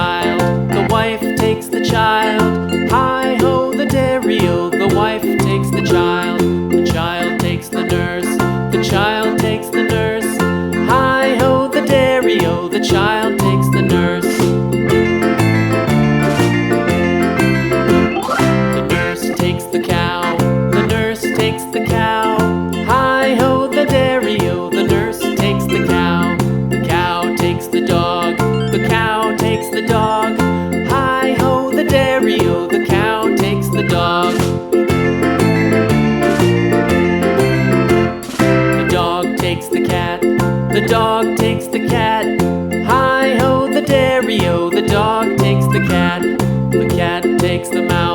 child, the wife takes the child. Hi-ho, the dairy-o, the wife takes the child takes the nurse, the child takes the nurse. Hi-ho, the dairy-o, the child takes the nurse. The nurse takes the cow, the nurse takes the cow. Hi-ho, the dairy-o, the nurse takes the cow. The cow takes the dog, the cow takes the dog. Hi-ho, the dairy-o, the cow takes the dog. The dog takes the cat, the dog takes the cat. Hi-ho, the dairy-o, the dog takes the cat. The cat takes the mouse.